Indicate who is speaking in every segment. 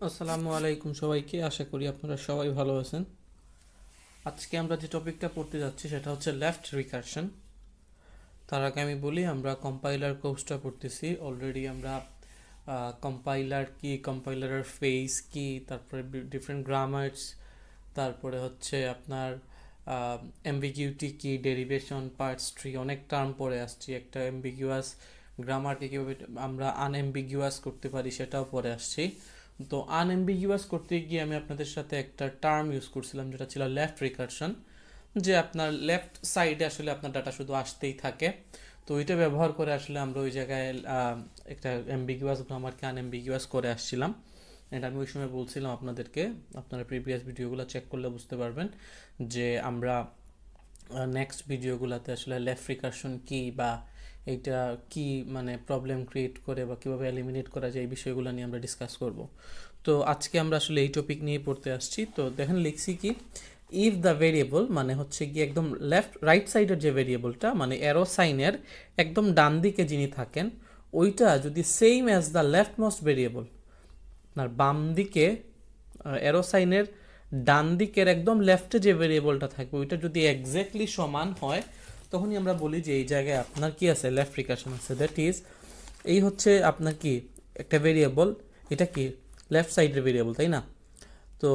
Speaker 1: আসসালামু আলাইকুম সবাইকে, আশা করি আপনারা সবাই ভালো আছেন। আজকে আমরা যে টপিকটা পড়তে যাচ্ছি সেটা হচ্ছে লেফট রিকারশন। তার আগে আমি বলি, আমরা কম্পাইলার কোর্সটা পড়তেছি। অলরেডি আমরা কম্পাইলার কি, কম্পাইলারের ফেস কি, তারপরে ডিফারেন্ট গ্রামার্স, তারপরে হচ্ছে আপনার অ্যাম্বিগিউটি কি, ডেরিভেশন, পার্টস ট্রি, অনেক টার্ম পড়ে আসছি। একটা অ্যাম্বিগুয়াস গ্রামারকে কীভাবে আমরা আনএম্বিগুয়াস করতে পারি সেটাও পড়ে আসছি। তো আনএম্বিগুয়াস করতে গিয়ে আমি আপনাদের সাথে একটা টার্ম ইউজ করছিলাম যেটা ছিল লেফট রিকারশন, যে আপনার লেফট সাইডে আসলে আপনার ডাটা শুধু আসতেই থাকে। তো ওইটা ব্যবহার করে আসলে আমরা ওই জায়গায় একটা অ্যাম্বিগুয়াস গ্রামারকে আনএম্বিগুয়াস করে আসছিলাম। অ্যান্ড আমি ওই সময় বলছিলাম আপনাদেরকে, আপনারা প্রিভিয়াস ভিডিওগুলো চেক করলে বুঝতে পারবেন যে আমরা নেক্সট ভিডিওগুলোতে আসলে লেফট রিকারশন কি বা এইটা কি মানে প্রবলেম ক্রিয়েট করে বা কীভাবে এলিমিনেট করা যায় এই বিষয়গুলো নিয়ে আমরা ডিসকাস করব। তো আজকে আমরা আসলে এই টপিক নিয়ে পড়তে আসছি। তো দেখেন লিখছি কি, ইফ দ্য ভেরিয়েবল মানে হচ্ছে কি একদম লেফট রাইট সাইডের যে ভেরিয়েবলটা মানে অ্যারো সাইনের একদম ডান দিকে যিনি থাকেন, ওইটা যদি same as the left most variable, আপনার বাম দিকে অ্যারো সাইনের ডান দিকের একদম লেফটে যে ভেরিয়েবলটা থাকবে ওইটা যদি এক্স্যাক্টলি সমান হয়, তখনই আমরা বলি যে এই জায়গায় আপনার কি আছে, লেফট রিকারশন আছে। দ্যাট ইজ, এই হচ্ছে আপনার কি একটা ভেরিয়েবল, এটা কি লেফট সাইডের ভেরিয়েবল, তাই না? তো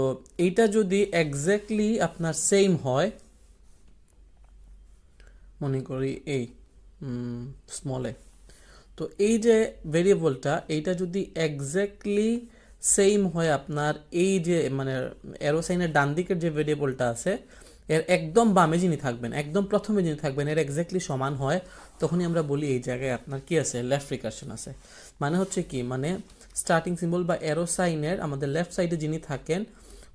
Speaker 1: এইটা যদি এক্স্যাক্টলি আপনার সেম হয়, মনে করি এই স্মলে, তো এই যে ভেরিয়েবলটা এইটা যদি এক্স্যাক্টলি সেম হয় আপনার এই যে মানে অ্যারোসাইনের ডান দিকের যে ভেরিয়েবলটা আছে এর একদম বামে যিনি থাকবেন, একদম প্রথমে যিনি থাকবেন, এর এক্স্যাক্টলি সমান হয়, তখনই আমরা বলি এই জায়গায় আপনার কি আছে, লেফট রিকারশন আছে। মানে হচ্ছে কি, মানে স্টার্টিং সিম্বল বা অ্যারোসাইনের আমাদের লেফট সাইডে যিনি থাকেন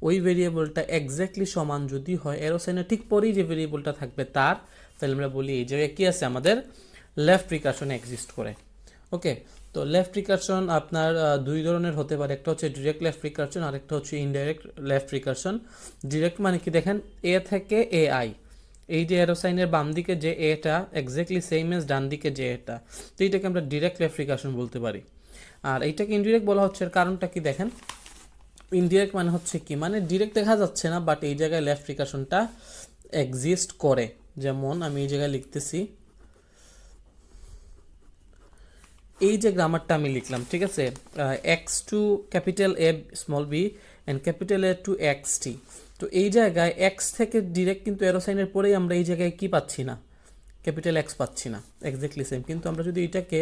Speaker 1: ওই ভেরিয়েবলটা এক্স্যাক্টলি সমান যদি হয় অ্যারোসাইনের ঠিক পরেই যে ভেরিয়েবলটা থাকবে তার, তাহলে আমরা বলি এই জায়গায় কি আছে, আমাদের লেফট রিকারশন এক্সিস্ট করে। ওকে, তো লেফট রিকারশন আপনার দুই ধরনের হতে পারে, একটা হচ্ছে ডিরেক্ট লেফট রিকারশন আর একটা হচ্ছে ইনডাইরেক্ট লেফট রিকারশন। ডিরেক্ট মানে কি, দেখেন এ থেকে এ আই, এই যে অ্যারোসাইনের বাম দিকে যে এটা এক্স্যাক্টলি সেম এজ ডান দিকে যে এটা, তো এইটাকে আমরা ডিরেক্ট লেফট রিকারশন বলতে পারি। আর এইটাকে ইনডিরেক্ট বলা হচ্ছে, কারণটা কি দেখেন, ইনডিরেক্ট মানে হচ্ছে কি, মানে ডিরেক্ট দেখা যাচ্ছে না বাট এই জায়গায় লেফট রিকারশনটা এক্সিস্ট করে। যেমন আমি এই জায়গায় লিখতেছি, এই যে গ্রামারটা আমি লিখলাম, ঠিক আছে, X two capital A small B and capital A two X T. তো এই জায়গায় এক্স থেকে ডিরেক্ট কিন্তু অ্যারোসাইনের পরেই আমরা এই জায়গায় কি পাচ্ছি না, ক্যাপিটাল এক্স পাচ্ছি না, এক্স্যাক্টলি সেম। কিন্তু আমরা যদি এটাকে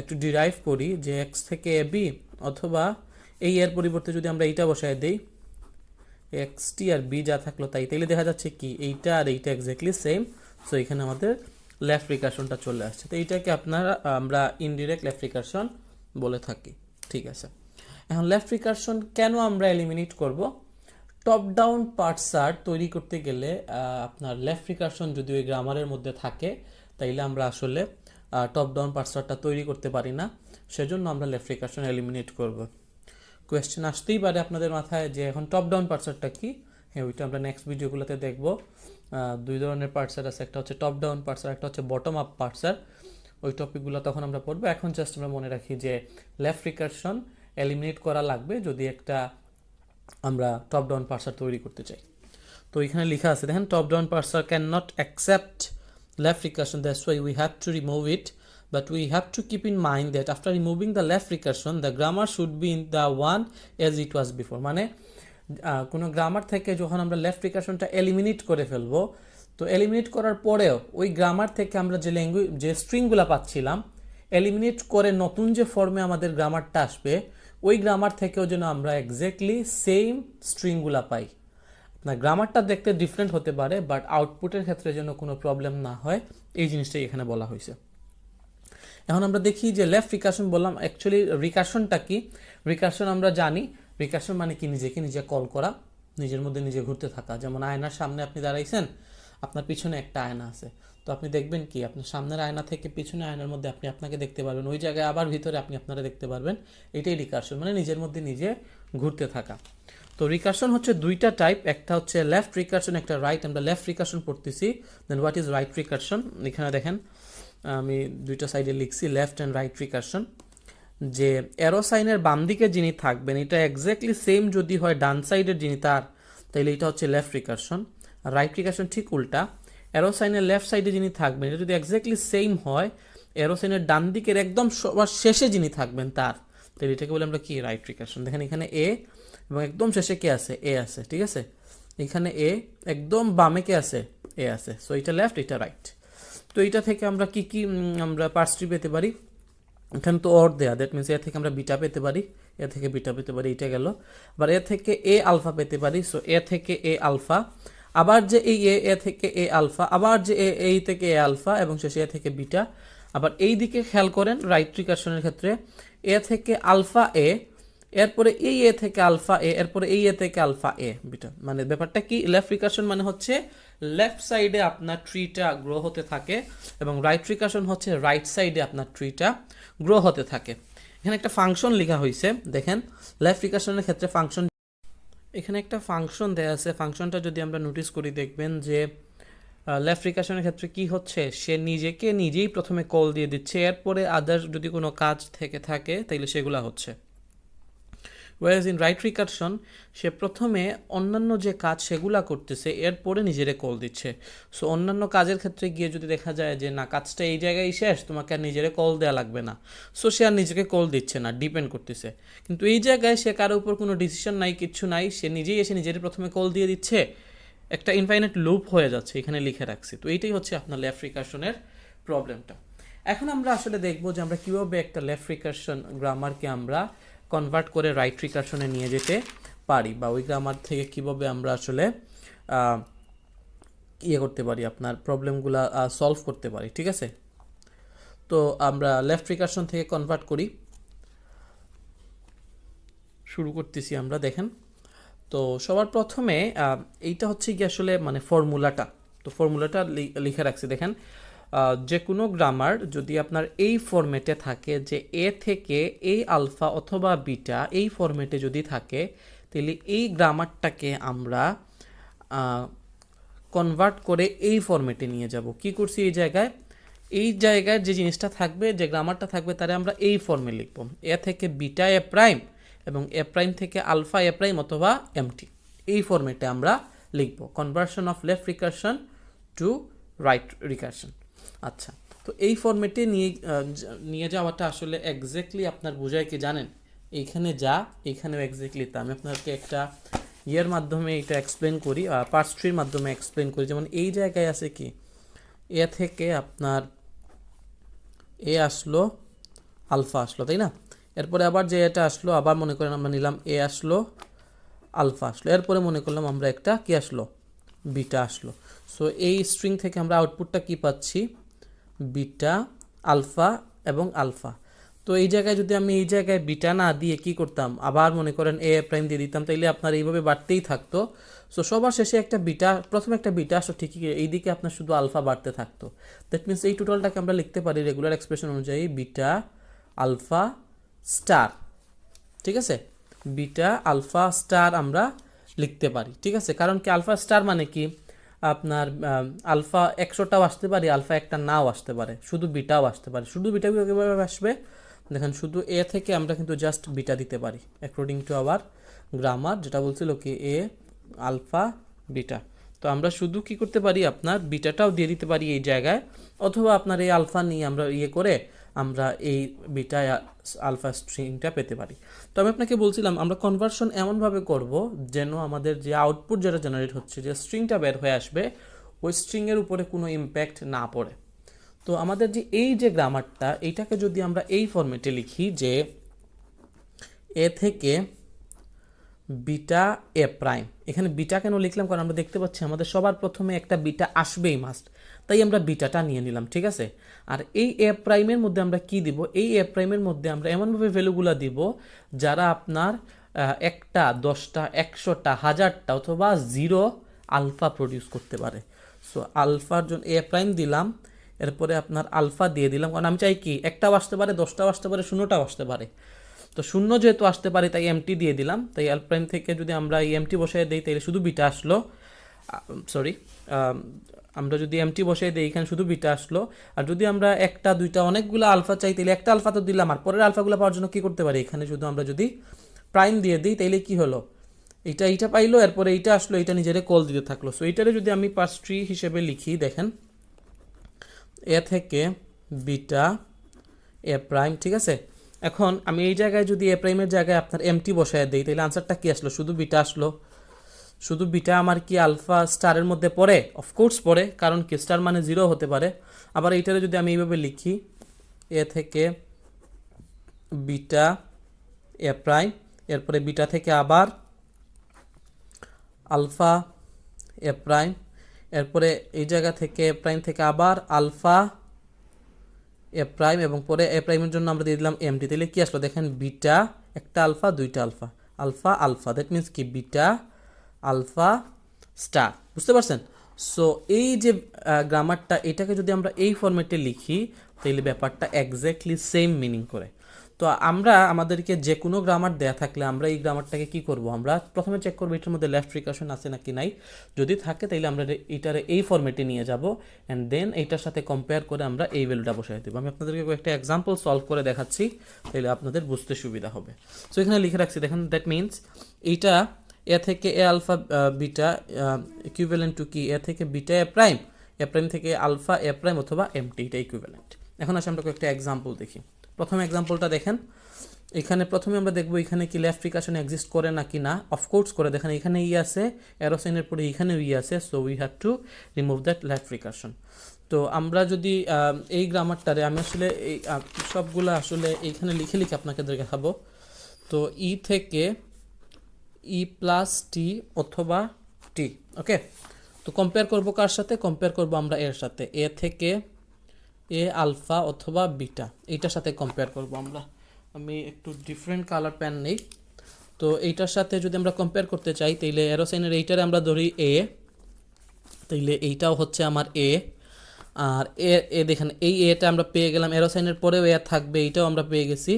Speaker 1: একটু ডিরাইভ করি যে এক্স থেকে এ বি, অথবা এই এর পরিবর্তে যদি আমরা এইটা বসায় দিই এক্স টি আর বি যা থাকলো তাই, তাইলে দেখা যাচ্ছে কি এইটা আর এইটা এক্স্যাক্টলি সেম। সো এখানে আমাদের লেফট রিকারশনটা চলে আসছে। তো এইটাকে আমরা ইনডিরেক্ট লেফট রিকারশন বলে থাকি। ঠিক আছে, এখন লেফট রিকারশন কেন আমরা এলিমিনেট করব? টপ ডাউন পার্টসার তৈরি করতে গেলে আপনার লেফট রিকারশন যদি ওই গ্রামারের মধ্যে থাকে, তাইলে আমরা আসলে টপ ডাউন পার্টসারটা তৈরি করতে পারি না, সেজন্য আমরা লেফট রিকারশন এলিমিনেট করব। কোয়েশ্চেন আসতেই পারে আপনাদের মাথায় যে এখন টপ ডাউন পার্সারটা কি। হ্যাঁ, ওইটা আমরা নেক্সট ভিডিওগুলোতে দেখব। দুই ধরনের পার্সার আছে, একটা হচ্ছে টপ ডাউন পার্সার, একটা হচ্ছে বটম আপ পার্সার। ওই টপিকগুলো তখন আমরা পড়বো। এখন জাস্ট আমরা মনে রাখি যে লেফট রিকারশন এলিমিনেট করা লাগবে যদি একটা আমরা টপ ডাউন পার্সার তৈরি করতে চাই। তো এখানে লেখা আছে, দেখেন, top down পার্সার can not accept left recursion, that's why we have to remove it, but we have to keep in mind that after removing the left recursion the grammar should be in the one as it was before। মানে কোনো grammar থেকে যখন আমরা left রিকারশনটা eliminate করে ফেলবো, তো eliminate করার পরেও ওই গ্রামার থেকে আমরা যে যে স্ট্রিংগুলো পাচ্ছিলাম, এলিমিনেট করে নতুন যে ফর্মে আমাদের গ্রামারটা আসবে ওই গ্রামার থেকেও যেন আমরা এক্স্যাক্টলি সেম স্ট্রিংগুলো পাই। না, গ্রামারটা দেখতে ডিফারেন্ট হতে পারে বাট আউটপুটের ক্ষেত্রে যেন কোনো প্রবলেম না হয়, এই জিনিসটাই এখানে বলা হয়েছে। এখন আমরা দেখি যে লেফট রিকারশন বললাম, অ্যাকচুয়ালি রিকারশনটা কি? রিকারশন আমরা জানি, রিকারশন মানে কি, নিজেকে নিজে কল করা, নিজের মধ্যে নিজে ঘুরতে থাকা। যেমন আয়নার সামনে আপনি দাঁড়াইছেন, আপনার পিছনে একটা আয়না আছে, তো আপনি দেখবেন কি আপনার সামনের আয়না থেকে পিছনে আয়নার মধ্যে আপনি আপনাকে দেখতে পারবেন, ওই জায়গায় আবার ভিতরে আপনি আপনারা দেখতে পারবেন। এটাই রিকারশন, মানে নিজের মধ্যে নিজে ঘুরতে থাকা। তো রিকারশন হচ্ছে দুইটা টাইপ, একটা হচ্ছে লেফট রিকারশন, একটা রাইট। আমরা লেফট রিকারশন পড়তেছি, দেন হোয়াট ইজ রাইট রিকারশন। এখানে দেখেন আমি দুইটা সাইডে লিখছি লেফট অ্যান্ড রাইট রিকারশন। যে অ্যারো সাইনের বাম দিকে যিনি থাকবেন এটা এক্স্যাক্টলি সেম যদি হয় ডান সাইডের যিনি তার, তাহলে এটা হচ্ছে লেফট রিকারশন। আর রাইট রিকারশন ঠিক উল্টা, অ্যারো সাইনের লেফট সাইডে যিনি থাকবেন এটা যদি এক্স্যাক্টলি সেম হয় অ্যারো সাইনের ডান দিকের একদম সবার শেষে যিনি থাকবেন তার, তাহলে এটাকে বলে আমরা কি রাইট রিকারশন। দেখেন এখানে এ এবং একদম শেষে কে আছে, এ আছে, ঠিক আছে। এখানে এ, একদম বামে কে আছে, এ আছে। সো এটা লেফট, এটা রাইট। তো এইটা থেকে আমরা কি কি আমরা পার্স ট্রি পেতে পারি, এখানে তো অর দেয়া, দ্যাট মিনস এ থেকে আমরা বিটা পেতে পারি, এ থেকে বিটা পেতে পারি, এটা গেল। আবার এ থেকে এ আলফা পেতে পারি, সো এ থেকে এ আলফা, আবার যে এই এ থেকে এ আলফা, আবার যে এই থেকে এ আলফা এবং শেষে এ থেকে বিটা। আবার এই দিকে খেয়াল করেন রাইট রিকারশনের ক্ষেত্রে এ থেকে আলফা এ, এরপরে এই এ থেকে আলফা এ, এরপরে এই এ থেকে আলফা এ বিটা। মানে ব্যাপারটা কি, লেফট রিকারশন মানে হচ্ছে লেফট সাইডে আপনার ট্রিটা গ্রো হতে থাকে এবং রাইট রিকারশন হচ্ছে রাইট সাইডে আপনার ট্রিটা গ্রো হতে থাকে। এখানে একটা ফাংশন লেখা হয়েছে, দেখেন লেফট রিকারশনের ক্ষেত্রে ফাংশন, এখানে একটা ফাংশন দেয়া আছে। ফাংশনটা যদি আমরা নোটিস করি দেখবেন যে লেফট রিকারশনের ক্ষেত্রে কি হচ্ছে, সে নিজেকে নিজেই প্রথমে কল দিয়ে দিচ্ছে, এরপরে আদার্স যদি কোনো কাজ থেকে থাকে তাইলে সেগুলো হচ্ছে। ওয়ারেজ ইন রাইট রিকারশন সে প্রথমে অন্যান্য যে কাজ সেগুলা করতেছে, এরপরে নিজেরে কল দিচ্ছে। সো অন্যান্য কাজের ক্ষেত্রে গিয়ে যদি দেখা যায় যে না কাজটা এই জায়গায় শেষ, তোমাকে আর নিজেরে কল দেওয়া লাগবে না, সো সে আর নিজেকে কল দিচ্ছে না, ডিপেন্ড করতেছে। কিন্তু এই জায়গায় সে কারোর উপর কোনো ডিসিশন নাই, কিচ্ছু নাই, সে নিজেই এসে নিজের প্রথমে কল দিয়ে দিচ্ছে, একটা ইনফাইনাইট লুপ হয়ে যাচ্ছে, এখানে লিখে রাখছি। তো এইটাই হচ্ছে আপনার লেফট রিকারশনের প্রবলেমটা। এখন আমরা আসলে দেখবো যে আমরা কীভাবে একটা লেফট রিকারশন গ্রামারকে আমরা কনভার্ট করে রাইট রিকারশনে নিয়ে যেতে পারি, বা ওই গ্রামার থেকে কীভাবে আমরা আসলে ইয়ে করতে পারি, আপনার প্রবলেমগুলো সলভ করতে পারি, ঠিক আছে। তো আমরা লেফট রিকারশন থেকে কনভার্ট করি, শুরু করতেছি আমরা। দেখেন, তো সবার প্রথমে এইটা হচ্ছে কি আসলে মানে ফর্মুলাটা, তো ফর্মুলাটা লিখে রাখছি। দেখেন, যে কোনো গ্রামার যদি আপনার এই ফরম্যাটে থাকে যে এ থেকে এ আলফা অথবা বিটা, এই ফরম্যাটে যদি থাকে তাহলে এই গ্রামারটাকে আমরা কনভার্ট করে এই ফরম্যাটে নিয়ে যাব। কি করছি, এই জায়গায় যে জিনিসটা থাকবে, যে গ্রামারটা থাকবে তারে আমরা এই ফর্মে লিখব, এ থেকে বিটা এ প্রাইম এবং এ প্রাইম থেকে আলফা এ প্রাইম অথবা এমটি, এই ফরম্যাটে আমরা লিখব। Conversion of left recursion to right recursion. আচ্ছা, তো এই ফরম্যাটে নিয়ে যাওয়াটা আসলে এক্স্যাক্টলি আপনার বোঝায় কি জানেন, এইখানে যা এইখানেও এক্স্যাক্টলি তা। আমি আপনাকে একটা ইয়ের মাধ্যমে এটা এক্সপ্লেন করি, পার্টস ট্রির মাধ্যমে এক্সপ্লেন করি। যেমন এই জায়গায় আছে কি, এ থেকে আপনার এ আসলো, আলফা আসলো, তাই না। এরপরে আবার যে এটা আসলো, আবার মনে করেন আমরা নিলাম এ আসলো, আলফা আসলো, এরপরে মনে করলাম আমরা একটা কি আসলো, বিটা আসলো। সো এই স্ট্রিং থেকে আমরা আউটপুটটা কি পাচ্ছি, বিটা, আলফা এবং আলফা। তো এই জায়গায় যদি আমি এই জায়গায় বিটা না দিয়ে কি করতাম, আবার মনে করেন এ প্রাইম দিয়ে দিতাম, তাইলে আপনার এইভাবে বাড়তেই থাকতো। সো সবার শেষে একটা বিটা, প্রথমে একটা বিটা আসো ঠিকই, এইদিকে আপনার শুধু আলফা বাড়তে থাকতো। দ্যাট মিনস এই টোটালটাকে আমরা লিখতে পারি রেগুলার এক্সপ্রেশন অনুযায়ী বিটা আলফা স্টার, ঠিক আছে। বিটা আলফা স্টার আমরা লিখতে পারি, ঠিক আছে। কারণ কি, আলফা স্টার মানে কি, আপনার আলফা 100টাও আসতে পারে, আলফা একটা নাও আসতে পারে, শুধু বিটাও আসতে পারে। শুধু বিটা কীভাবে আসবে, দেখেন শুধু এ থেকে আমরা কিন্তু জাস্ট বিটা দিতে পারি অ্যাকর্ডিং টু আওয়ার গ্রামার, যেটা বলছিল কি এ আলফা বিটা। তো আমরা শুধু কি করতে পারি, আপনার বিটাটাও দিয়ে দিতে পারি এই জায়গায়, অথবা আপনার এই আলফা নিয়ে আমরা ইয়ে করে আমরা এই বিটা আলফা স্ট্রিংটা পেতে পারি। তো আমি আপনাকে বলছিলাম আমরা কনভার্সন এমনভাবে করব যেন আমাদের যে আউটপুট যেটা জেনারেট হচ্ছে, যে স্ট্রিংটা বের হয়ে আসবে, ওই স্ট্রিংয়ের উপরে কোনো ইম্প্যাক্ট না পড়ে। তো আমাদের যে এই যে গ্রামারটা, এইটাকে যদি আমরা এই ফরম্যাটে লিখি যে এ থেকে বিটা এ প্রাইম, এখানে বিটা কেন লিখলাম, কারণ আমরা দেখতে পাচ্ছি আমাদের সবার প্রথমে একটা বিটা আসবেই মাস্ট, তাই আমরা বিটাটা নিয়ে নিলাম, ঠিক আছে। আর এই এ প্রাইমের মধ্যে আমরা কি দিব, এই এ প্রাইমের মধ্যে আমরা এমনভাবে ভ্যালুগুলো দিব যারা আপনার 1টা 10টা 100টা 1000টা অথবা 0 আলফা প্রডিউস করতে পারে। সো আলফার জন্য এ প্রাইম দিলাম, এরপরে আপনার আলফা দিয়ে দিলাম, কারণ আমি চাই কি 1টাও আসতে পারে, 10টাও আসতে পারে, 0টাও আসতে পারে। তো 0 যেহেতু আসতে পারে তাই এমটি দিয়ে দিলাম, তাই আল প্রাইম থেকে যদি আমরা এই এমটি বসায় দিই তাহলে শুধু বিটা আসলো, সরি আমরা যদি এমটি বসাই দিই এখানে শুধু বিটা আসলো। আর যদি আমরা একটা দুইটা অনেকগুলো আলফা চাই তাহলে একটা আলফা তো দিলাম, আর পরের আলফাগুলো পাওয়ার জন্য কি করতে পারি, এখানে শুধু আমরা যদি প্রাইম দিয়ে দিই তাইলে কি হলো, এইটা পাইলো, এরপরে এইটা আসলো, এইটা নিজেরে কল দিতে থাকলো। সো এইটারে যদি আমি পার্স ট্রি হিসেবে লিখি, দেখেন এ থেকে বিটা এ প্রাইম, ঠিক আছে। এখন আমি এই জায়গায় যদি এ প্রাইমের জায়গায় আপনার এমটি বসায় দিই তাহলে আনসারটা কি আসলো, শুধু বিটা আসলো। শুধু বিটা আমার কি আলফা স্টারের মধ্যে পড়ে? অফকোর্স পড়ে, কারণ কি স্টার মানে 0 হতে পারে। আবার এইটারে যদি আমি এইভাবে লিখি এ থেকে বিটা এ প্রাইম, এরপরে বিটা থেকে আবার আলফা এ প্রাইম, এরপরে এই জায়গা থেকে এ প্রাইম থেকে আবার আলফা এ প্রাইম, এবং পরে এ প্রাইমের জন্য আমরা দিয়ে দিলাম এমটি। তাহলে কি আসলো দেখেন, বিটা একটা আলফা দুইটা alpha, alpha alpha, that means কি বিটা আলফা স্টার। বুঝতে পারছেন? সো এই যে গ্রামারটা, এটাকে যদি আমরা এই ফরম্যাটে লিখি তাহলে ব্যাপারটা এক্স্যাক্টলি সেম মিনিং করে। তো আমরা আমাদেরকে যে কোনো গ্রামার দেয়া থাকলে আমরা এই গ্রামারটাকে কি করব, আমরা প্রথমে চেক করবো এটার মধ্যে লেফট রিকার্শন আছে নাকি নাই। যদি থাকে তাহলে আমরা এটারে এই ফরম্যাটে নিয়ে যাব, অ্যান্ড দেন এইটার সাথে কম্পেয়ার করে আমরা এই ভ্যালুটা বসাই দেবো। আমি আপনাদেরকে একটা এক্সাম্পল সলভ করে দেখাচ্ছি, তাহলে আপনাদের বুঝতে সুবিধা হবে। সো এখানে লিখে রাখছি, দেখেন দ্যাট মিনস এইটা এ থেকে এ আলফা বিটা ইকুইভ্যালেন্ট টু কি, এ থেকে বিটা এ প্রাইম থেকে আলফা এ প্রাইম অথবা এমটি, এটা ইকুইভ্যালেন্ট। এখন আসলে আমরা একটা এক্সাম্পল দেখি। প্রথম এক্সাম্পলটা দেখেন, এখানে প্রথমে আমরা দেখব এখানে কি লেফট রিকার্শন এক্সিস্ট করে নাকি না। অফকোর্স করে, দেখেন এখানে ই আছে, অ্যারো সাইনের পরে এখানেও ই আছে, so we have to remove that left recursion. তো আমরা যদি এই গ্রামারটারে, আমি আসলে এই সবগুলো আসলে এইখানে লিখে লিখে আপনাকে দেখাবো। তো ই থেকে ই প্লাস টি অথবা টি, ওকে। তো কম্পেয়ার করবো কার সাথে, কম্পেয়ার করবো আমরা এর সাথে, এ থেকে এ আলফা অথবা বিটা, এইটার সাথে কম্পেয়ার করবো আমরা। আমি একটু ডিফারেন্ট কালার পেন নেই। তো এইটার সাথে যদি আমরা কম্পেয়ার করতে চাই তাইলে অ্যারোসাইনের এইটারে আমরা ধরি এ, তাইলে এইটাও হচ্ছে আমার এ। আর এ দেখেন এই এটা আমরা পেয়ে গেলাম, অ্যারোসাইনের পরেও এ থাকবে, এইটাও আমরা পেয়ে গেছি।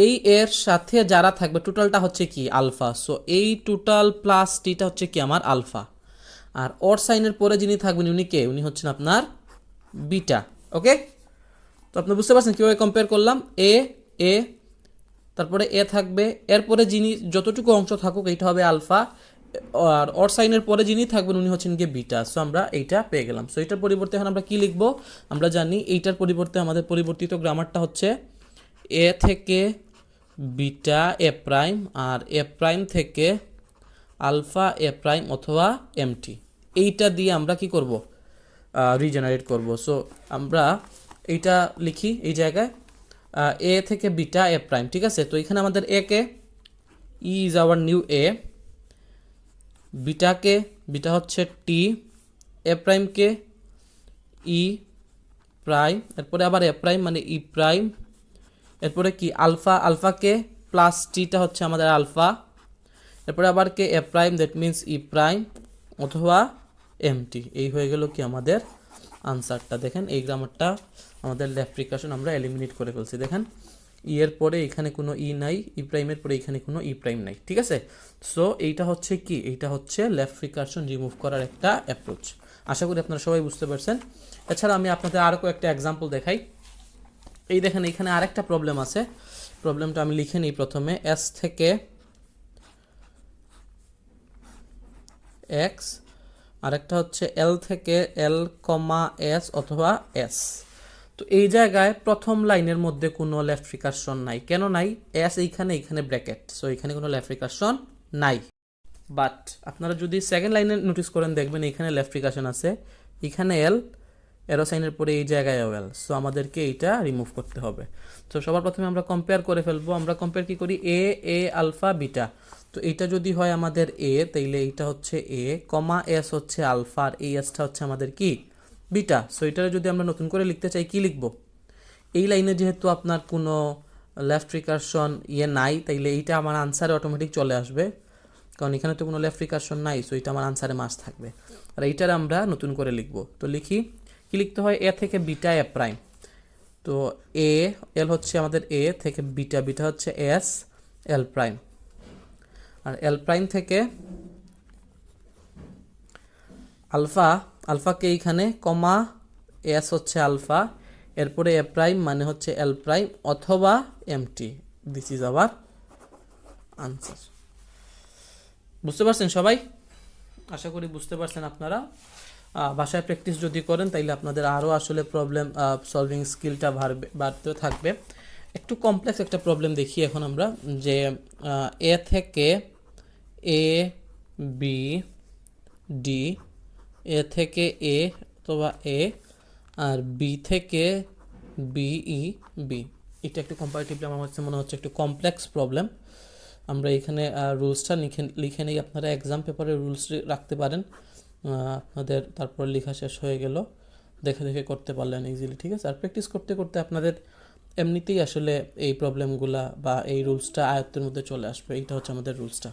Speaker 1: এই এর সাথে যারা থাকবে টোটালটা হচ্ছে কি আলফা, সো এই টোটাল প্লাস টিটা হচ্ছে কি আমার আলফা। আর ওর সাইনের পরে যিনি থাকবেন উনি কে, উনি হচ্ছেন আপনার বিটা, ওকে। তো আপনি বুঝতে পারছেন কীভাবে কম্পেয়ার করলাম, এ এ তারপরে এ থাকবে, এরপরে যিনি যতটুকু অংশ থাকুক এইটা হবে আলফা, আর অর সাইনের পরে যিনি থাকবেন উনি হচ্ছেন গিয়ে বিটা। সো আমরা এইটা পেয়ে গেলাম। সো এইটার পরিবর্তে এখন আমরা কি লিখবো, আমরা জানি এইটার পরিবর্তে আমাদের পরিবর্তিত গ্রামারটা হচ্ছে এ থেকে beta A prime, R A prime থেকে আলফা এ প্রাইম অথবা এমটি, এইটা দিয়ে আমরা কি করব, রিজেনারেট করব। সো আমরা এইটা লিখি এই জায়গায় এ থেকে বিটা এ প্রাইম, ঠিক আছে। তো এখানে আমাদের A K, E is our new A, বিটাকে, বিটা হচ্ছে টি, এ প্রাইমকে ই প্রাইম, এরপরে আবার এ প্রাইম মানে ই প্রাইম, এরপরে কি আলফা, আলফাকে প্লাস টিটা হচ্ছে আমাদের আলফা, এরপরে আবার K A prime, that means E prime অথবা এমটি। এই হয়ে গেল কি আমাদের আনসারটা। দেখেন এই গ্রামারটা আমাদের লেফট রিকার্শন আমরা এলিমিনেট করে ফেলছি। দেখেন ই এর পরে এখানে কোনো ই নাই, ই প্রাইমের পরে এখানে কোনো ই প্রাইম নাই, ঠিক আছে। সো এইটা হচ্ছে কি, এইটা হচ্ছে লেফট রিকার্শন রিমুভ করার একটা অ্যাপ্রোচ। আশা করি আপনারা সবাই বুঝতে পারছেন। এছাড়া আমি আপনাদের আরও কয়েকটা এক্সাম্পল দেখাই। এই দেখেন এখানে আরেকটা প্রবলেম আছে, প্রবলেমটা আমি লিখে নিই প্রথমে, এস থেকে এক্স, আরেকটা হচ্ছে এল থেকে এল কমা এস অথবা এস। তো এই জায়গায় প্রথম লাইনের মধ্যে কোনো লেফট রিকার্শন নাই। কেন নাই? এস এইখানে, এইখানে ব্র্যাকেট, সো এখানে কোনো লেফট রিকার্শন নাই। বাট আপনারা যদি সেকেন্ড লাইনে নোটিস করেন দেখবেন এখানে লেফট রিকার্শন আছে, এখানে এল, এরো সাইনের পরে এই জায়গায় ওয়েল, সো আমাদেরকে এইটা রিমুভ করতে হবে। তো সবার প্রথমে আমরা কম্পেয়ার করে ফেলবো। আমরা কম্পেয়ার কি করি, এ এ আলফা বিটা। তো এইটা যদি হয় আমাদের এ, তাইলে এইটা হচ্ছে এ কমা এস হচ্ছে আলফা, আর এই এসটা হচ্ছে আমাদের কি বিটা। সো এটা যদি আমরা নতুন করে লিখতে চাই কি লিখবো, এই লাইনে যেহেতু আপনার কোনো লেফট রিকার্শন নাই, তাইলে এইটা আমার আনসারে অটোমেটিক চলে আসবে, কারণ এখানে তো কোনো লেফট রিকার্শন নাই, সো এটা আমার আনসারে মাস থাকবে। আর এইটার আমরা নতুন করে লিখবো। তো লিখি, কি লিখতে হয়, এ থেকে বিটা এ প্রাইম। তো এ এল হচ্ছে আমাদের এ থেকে বিটা, বিটা হচ্ছে এস এল প্রাইম, আর এল প্রাইম থেকে আলফা, আলফাকে এইখানে কমা এস হচ্ছে আলফা, এরপরে এ প্রাইম মানে হচ্ছে এল প্রাইম অথবা empty. This is our answer. বুঝতে পারছেন সবাই? আশা করি বুঝতে পারছেন আপনারা। বাসায় প্র্যাকটিস যদি করেন তাইলে আপনাদের আরও আসলে প্রবলেম সলভিং স্কিলটা বাড়তে থাকবে। একটু কমপ্লেক্স একটা প্রবলেম দেখি এখন আমরা, যে এ থেকে এ বি ডি, এ থেকে এ অথবা এ, আর বি থেকে বিই বি। এটা একটু কম্পারেটিভলি আমার মনে হচ্ছে একটু কমপ্লেক্স প্রবলেম। আমরা এখানে রুলসটা লিখে নিই, আপনারা এক্সাম পেপারে রুলস রাখতে পারেন আপনাদের, তারপর লেখা শেষ হয়ে গেল, দেখে দেখে করতে পারলেন ইজিলি, ঠিক আছে? আর প্র্যাকটিস করতে করতে আপনাদের এমনিতেই আসলে এই প্রবলেমগুলা বা এই রুলসটা আয়ত্তের মধ্যে চলে আসবে। এইটা হচ্ছে আমাদের রুলসটা।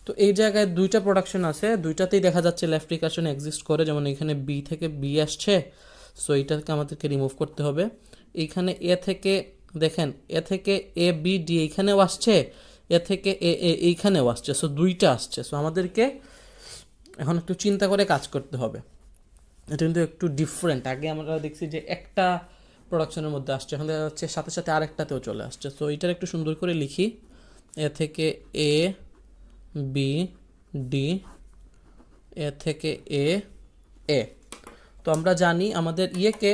Speaker 1: তো এই জায়গায় দুইটা প্রোডাকশন আছে, দুইটাতেই দেখা যাচ্ছে লেফট রিকারশন এক্সিস্ট করে, যেমন এখানে বি থেকে বি আসছে, সো এইটাকে আমাদেরকে রিমুভ করতে হবে। এইখানে এ থেকে দেখেন, এ থেকে এ বি ডি এইখানেও আসছে, এ থেকে এ এ এইখানেও আসছে, সো দুইটা আসছে। সো আমাদেরকে এখন একটু চিন্তা করে কাজ করতে হবে। এটা কিন্তু একটু ডিফারেন্ট। আগে আমরা দেখছি যে একটা প্রোডাকশনের মধ্যে আসছে, এখন দেখা যাচ্ছে সাথে সাথে আরেকটাতেও চলে আসছে। সো এইটার একটু সুন্দর করে লিখি, এ থেকে এ বি ডি, এ থেকে এ এ। তো আমরা জানি আমাদের ইয়েকে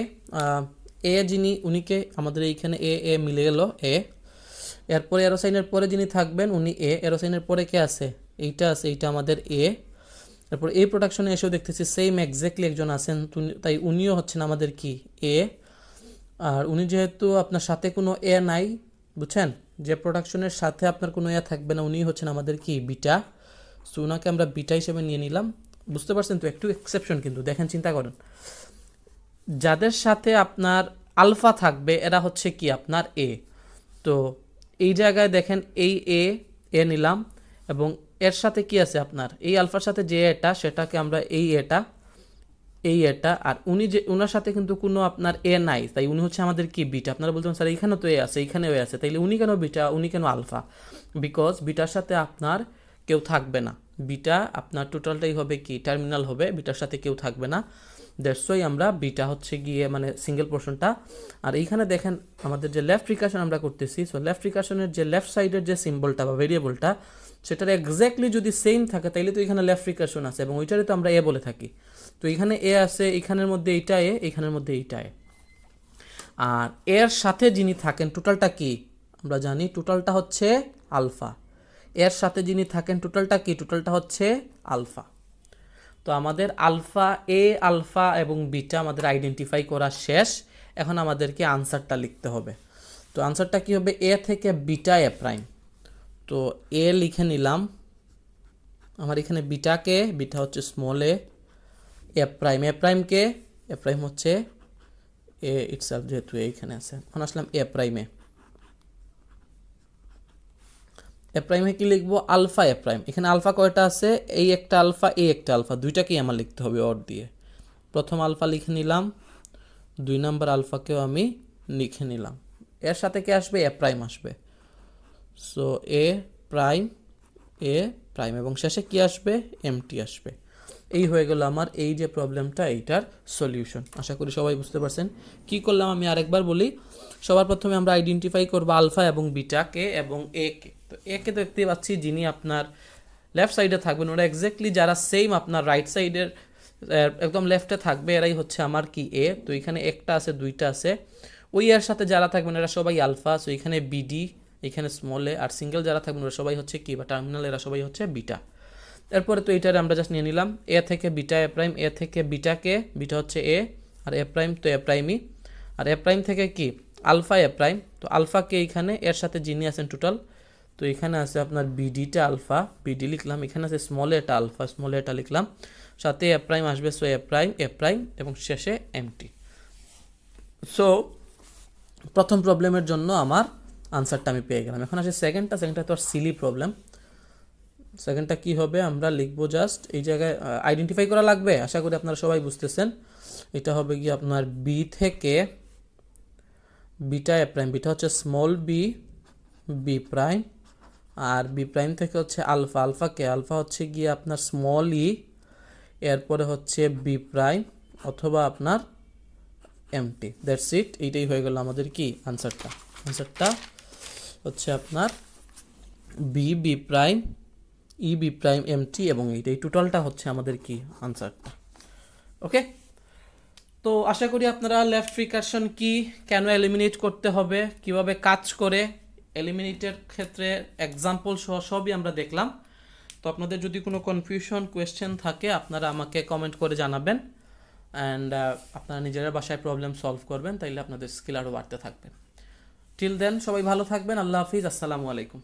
Speaker 1: এ যিনি উনিকে আমাদের এইখানে এ এ মিলে গেল এ, এরপরে এরোসাইনের পরে যিনি থাকবেন উনি এ, এরোসাইনের পরে কে আছে? এইটা আছে, এইটা আমাদের এ। তারপর এই প্রোডাকশনে এসেও দেখতেছি সেম এক্স্যাক্টলি একজন আছেন, তাই উনিও হচ্ছেন আমাদের কি এ। আর উনি যেহেতু আপনার সাথে কোনো এ নাই, বুঝছেন, যে প্রোডাকশনের সাথে আপনার কোনো এ থাকবে না, উনি হচ্ছেন আমাদের কি বিটা। সো ওনাকে আমরা বিটা হিসেবে নিয়ে নিলাম। বুঝতে পারছেন তো? একটু এক্সেপশন কিন্তু, দেখেন চিন্তা করেন, যাদের সাথে আপনার আলফা থাকবে এরা হচ্ছে কি আপনার এ। তো এই জায়গায় দেখেন এই এ এ নিলাম, এবং এর সাথে কি আছে আপনার এই আলফার সাথে যে এটা, সেটাকে আমরা এই এটা, এই এটা, আর উনি যে ওনার সাথে কিন্তু কোনো আপনার এ নাই, তাই উনি হচ্ছে আমাদের কি বিটা। আপনারা বলছেন স্যার এইখানে তো এ আছে, এইখানেও এ আছে, তাইলে উনি কেন বিটা, উনি কেন আলফা? বিকজ বিটার সাথে আপনার কেউ থাকবে না। বিটা আপনার টোটালটাই হবে কি টার্মিনাল হবে, বিটার সাথে কেউ থাকবে না। দ্যাটস ওয়াই আমরা বিটা হচ্ছে গিয়ে মানে সিঙ্গেল পোর্শনটা। আর এইখানে দেখেন আমাদের যে লেফট রিকারশন আমরা করতেছি, সো লেফট রিকারশনের যে লেফট সাইডের যে সিম্বলটা বা ভেরিয়েবলটা, সেটার এক্স্যাক্টলি যদি সেম থাকে তাইলে তো এখানে লেফট রিকারশন আছে, এবং ওইটারে তো আমরা এ বলে থাকি। তো এখানে এ আছে, এখানের মধ্যে এইটা এ, এখানের মধ্যে এইটা এ। আর এর সাথে যিনি থাকেন টোটালটা কি আমরা জানি, টোটালটা হচ্ছে আলফা। এর সাথে যিনি থাকেন টোটালটা কি, টোটালটা হচ্ছে আলফা। তো আমাদের আলফা এবং বিটা আমাদের আইডেন্টিফাই করা শেষ। এখন আমাদেরকে আনসারটা লিখতে হবে। তো আনসারটা কি হবে, এ থেকে বিটা এ প্রাইম। তো এ লিখে নিলাম, আমার এখানে বিটাকে, বিটা হচ্ছে স্মল এ, এ প্রাইমকে, এ প্রাইম হচ্ছে এ ইটসেলফ, যেহেতু এইখানে আছে। এখন আসলাম এ প্রাইমে, এ প্রাইমে কি লিখবো, আলফা এ প্রাইম। এখানে আলফা কয়টা আছে, এই একটা আলফা, এই একটা আলফা, দুইটাকেই আমার লিখতে হবে অর দিয়ে। প্রথম আলফা লিখে নিলাম, 2 নম্বর আলফাকেও আমি লিখে নিলাম। এর সাথে কে আসবে, এ প্রাইম আসবে। সো এ প্রাইম এবং শেষে কি আসবে, এমটি আসবে। এই হয়ে গেল আমার এই যে প্রবলেমটা, এইটার সলিউশন। আশা করি সবাই বুঝতে পারছেন। কি করলাম আমি আরেকবার বলি। সবার প্রথমে আমরা আইডেন্টিফাই করব আলফা এবং বিটাকে এবং এ কে। তো এ কে দেখতে পাচ্ছি যিনি আপনার লেফট সাইডে থাকবেন, ওরা এক্স্যাক্টলি যারা সেম আপনার রাইট সাইডের একদম লেফটে থাকবে, এরাই হচ্ছে আমার কি এ। তো এখানে একটা আছে, দুইটা আছে, ওই এর সাথে যারা থাকবেন এরা সবাই আলফা। সো এখানে বিডি, এখানে স্মল এ, আর সিঙ্গেল যারা থাকবেন ওরা সবাই হচ্ছে কি বা টার্মিনাল, এরা সবাই হচ্ছে বিটা। এরপরে তো এইটারে আমরা জাস্ট নিয়ে নিলাম, এ থেকে বিটা এ প্রাইম, এ থেকে বিটাকে, বিটা হচ্ছে এ, আর এ প্রাইম তো এ প্রাইমই, আর এ প্রাইম থেকে কি আলফা এ প্রাইম। তো আলফাকে এইখানে এর সাথে যিনি আছেন টোটাল, তো এখানে আছে আপনার বিডিটা আলফা, বিডি লিখলাম, এখানে আছে স্মল এটা আলফা, স্মল এটা লিখলাম, সাথে এ প্রাইম আসবে, সো এ প্রাইম এবং শেষে এমটি। সো প্রথম প্রবলেমের জন্য আমার আনসারটা আমি পেয়ে গেলাম। এখন আসে সেকেন্ডটা তো আর সিলি প্রবলেম। সেকেন্ডটা কি হবে, আমরা লিখবো জাস্ট এই জায়গায় আইডেন্টিফাই করা লাগবে, আশা করি আপনারা সবাই বুঝতেছেন। এটা হবে কি আপনার বি থেকে বিটা এ প্রাইম, বিটা হচ্ছে স্মল বি প্রাইম, আর বি প্রাইম থেকে হচ্ছে আলফা, আলফা হচ্ছে গিয়ে আপনার স্মল ই, এরপরে হচ্ছে বি প্রাইম অথবা আপনার এমটি, দ্যাটস ইট। এইটাই হয়ে গেল আমাদের কি আনসারটা হচ্ছে আপনার B prime B prime empty এবং এইটাই টোটালটা হচ্ছে আমাদের কি আনসারটা। ওকে, তো আশা করি আপনারা লেফট রিকারশন কি, কেন এলিমিনেট করতে হবে, কিভাবে কাজ করে, এলিমিনেটের ক্ষেত্রে এক্সাম্পল সহ সবই আমরা দেখলাম। তো আপনাদের যদি কোনো কনফিউশন কোয়েশ্চেন থাকে আপনারা আমাকে কমেন্ট করে জানাবেন, অ্যান্ড আপনারা নিজেরা বাসায় প্রবলেম সলভ করবেন, তাইলে আপনাদের স্কিল আরও বাড়তে থাকবে। টিল দেন সবাই ভালো থাকবেন, আল্লাহ হাফিজ, আসসালামু আলাইকুম।